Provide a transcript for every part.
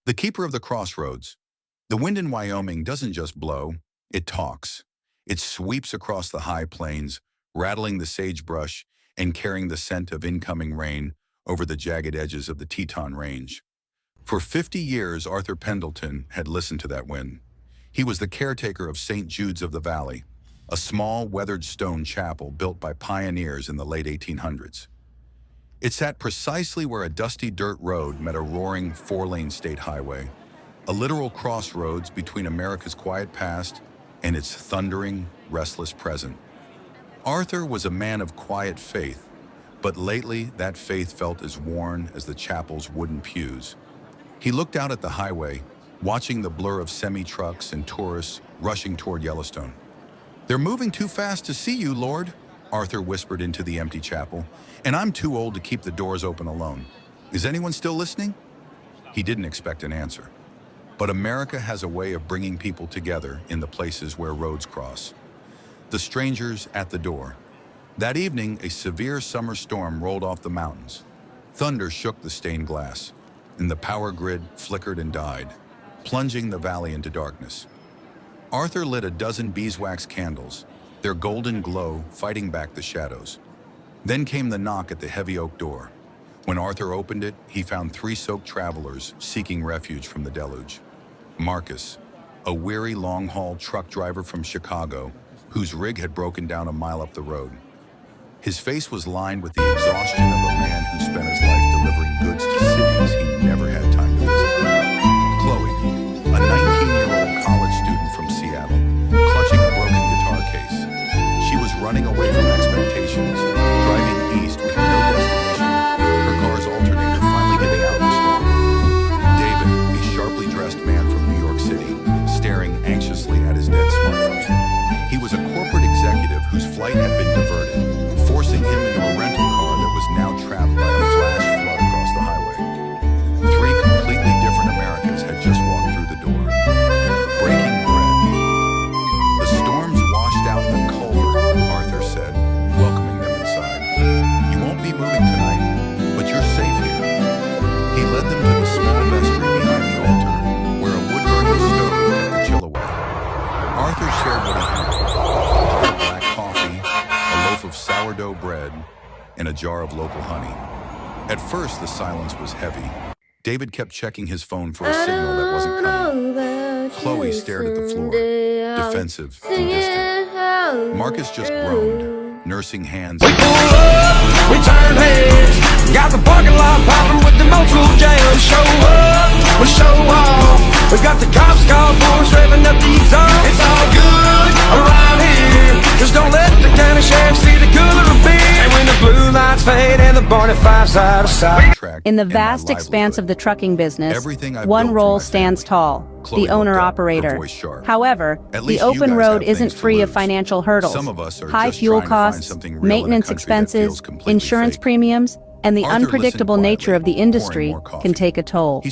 The keeper of the crossroads. The wind in Wyoming doesn't just blow, it talks. It sweeps across the high plains, rattling the sagebrush and carrying the scent of incoming rain over the jagged edges of the Teton Range. For 50 years, Arthur Pendleton had listened to that wind. He was the caretaker of St. Jude's of the Valley, a small, weathered stone chapel built by pioneers in the late 1800s. It sat precisely where a dusty dirt road met a roaring four-lane state highway, a literal crossroads between America's quiet past and its thundering, restless present. Arthur was a man of quiet faith, but lately that faith felt as worn as the chapel's wooden pews. He looked out at the highway, watching the blur of semi-trucks and tourists rushing toward Yellowstone. "They're moving too fast to see you, Lord," Arthur whispered into the empty chapel, "and I'm too old to keep the doors open alone. Is anyone still listening?" He didn't expect an answer. But America has a way of bringing people together in the places where roads cross. The strangers at the door. That evening, a severe summer storm rolled off the mountains. Thunder shook the stained glass, and the power grid flickered and died, plunging the valley into darkness. Arthur lit a dozen beeswax candles, their golden glow fighting back the shadows. Then came the knock at the heavy oak door. When Arthur opened it, he found three soaked travelers seeking refuge from the deluge. Marcus, a weary long-haul truck driver from Chicago, whose rig had broken down a mile up the road. His face was lined with the exhaustion of a man who spent his life delivering goods to cities he never had time to visit. Chloe, a 19-year-old college student from Seattle, clutching a broken guitar case. She was running away from expectations, driving east with no destination, her car's alternator finally giving out in the storm. David, a sharply dressed man from New York City, staring anxiously at his dead smartphone. He was a corporate executive whose flight had been diverted, forcing him into a rental car that was now trapped by a flash flood across the highway. Three completely different Americans had just walked through the door. Breaking bread. The storms washed out the culvert, Arthur said, welcoming them inside. "You won't be moving tonight, but you're safe here." He led them to the small vestry behind the altar, where a wood-burning stove kept the chill away. Arthur shared what he had: hot black coffee, a loaf of sourdough bread, and a jar of local honey. At first, the silence was heavy. David kept checking his phone for a signal that wasn't coming. Chloe stared at the floor, defensive and distant. Marcus just groaned, nursing hands. We pull up, we turn heads, got the parking lot popping with the multiple jams. Show up, we show off. We got the cops called for us, revving up the exhaust. It's all good around here. Just don't let the county sheriff see the cooler of beer. And when the blue lights fade and the Barney Five's out of sight. In the vast expanse of the trucking business, one role stands tall: the owner-operator. However, the open road isn't free of financial hurdles. High fuel costs, maintenance expenses, insurance premiums, and the unpredictable nature of the industry can take a toll.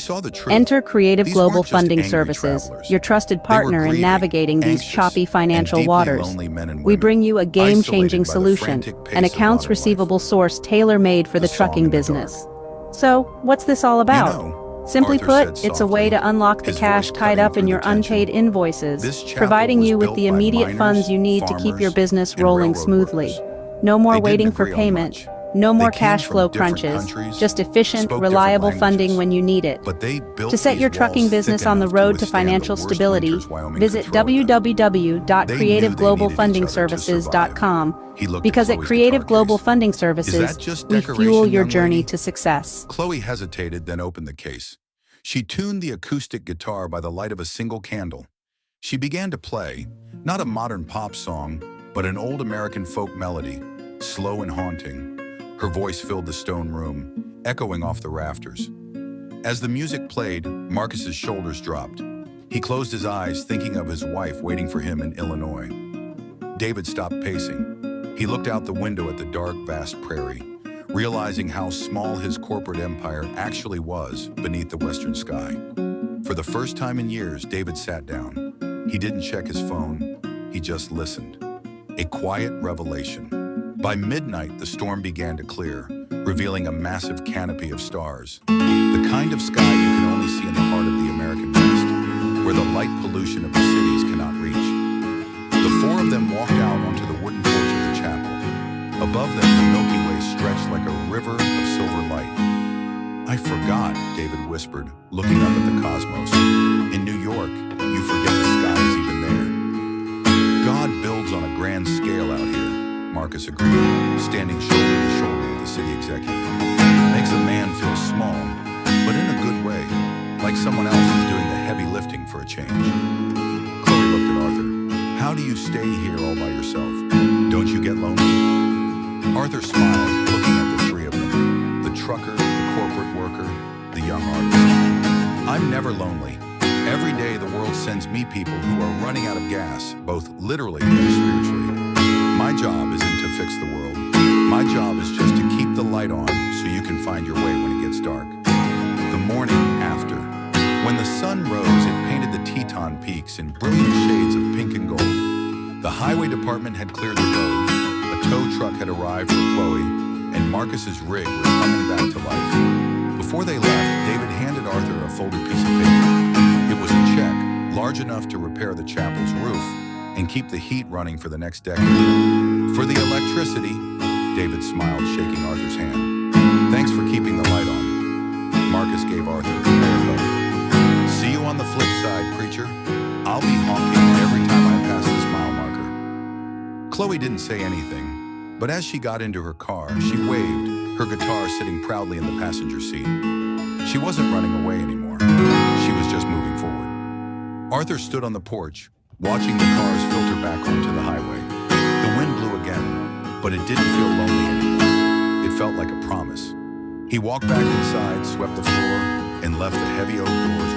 Enter Creative Global Funding Services, your trusted partner in navigating these choppy financial waters. We bring you a game-changing solution, an accounts receivable source tailor-made for the trucking business. So, what's this all about? Simply put, it's a way to unlock the cash tied up in your unpaid invoices, providing you with the immediate funds you need to keep your business rolling smoothly. No more waiting for payment. No more cash flow crunches, just efficient, reliable funding when you need it. To set your trucking business on the road to financial stability, visit www.creativeglobalfundingservices.com, because at Creative Global Funding Services, we fuel your journey to success. Chloe hesitated, then opened the case. She tuned the acoustic guitar by the light of a single candle. She began to play, not a modern pop song, but an old American folk melody, slow and haunting. Her voice filled the stone room, echoing off the rafters. As the music played, Marcus's shoulders dropped. He closed his eyes, thinking of his wife waiting for him in Illinois. David stopped pacing. He looked out the window at the dark, vast prairie, realizing how small his corporate empire actually was beneath the western sky. For the first time in years, David sat down. He didn't check his phone. He just listened. A quiet revelation. By midnight, the storm began to clear, revealing a massive canopy of stars. The kind of sky you can only see in the heart of the light pollution of the cities cannot reach. The four of them walked out onto the wooden porch of the chapel. Above them, the Milky Way stretched like a river of silver light. "I forgot," David whispered, looking up at the cosmos. "In New York, you forget the sky is even there." "God builds on a grand scale out here," Marcus agreed, standing shoulder to shoulder with the city executive. "Makes a man feel small, but in a good way, like someone else is doing the heavy lifting for a change." Chloe looked at Arthur. "How do you stay here all by yourself? Don't you get lonely?" Arthur smiled, looking at the three of them, the trucker, the corporate worker, the young artist. "I'm never lonely. Every day the world sends me people who are running out of gas, both literally and spiritually. My job isn't to fix the world. My job is just to keep the light on so you can find your way when it gets dark." The morning after. When the sun rose, it painted the Teton Peaks in brilliant shades of pink and gold. The highway department had cleared the road. A tow truck had arrived for Chloe, and Marcus's rig was coming back to life. Before they left, David handed Arthur a folded piece of paper. It was a check, large enough to repair the chapel's roof and keep the heat running for the next decade. "For the electricity," David smiled, shaking Arthur's hand. "Thanks for keeping the light on." Marcus gave Arthur a bear hug. "See you on the flip side, preacher. I'll be honking every time I pass this mile marker." Chloe didn't say anything, but as she got into her car, she waved, her guitar sitting proudly in the passenger seat. She wasn't running away anymore. She was just moving forward. Arthur stood on the porch, watching the cars filter back onto the highway. The wind blew again, but it didn't feel lonely anymore. It felt like a promise. He walked back inside, swept the floor, and left the heavy oak doors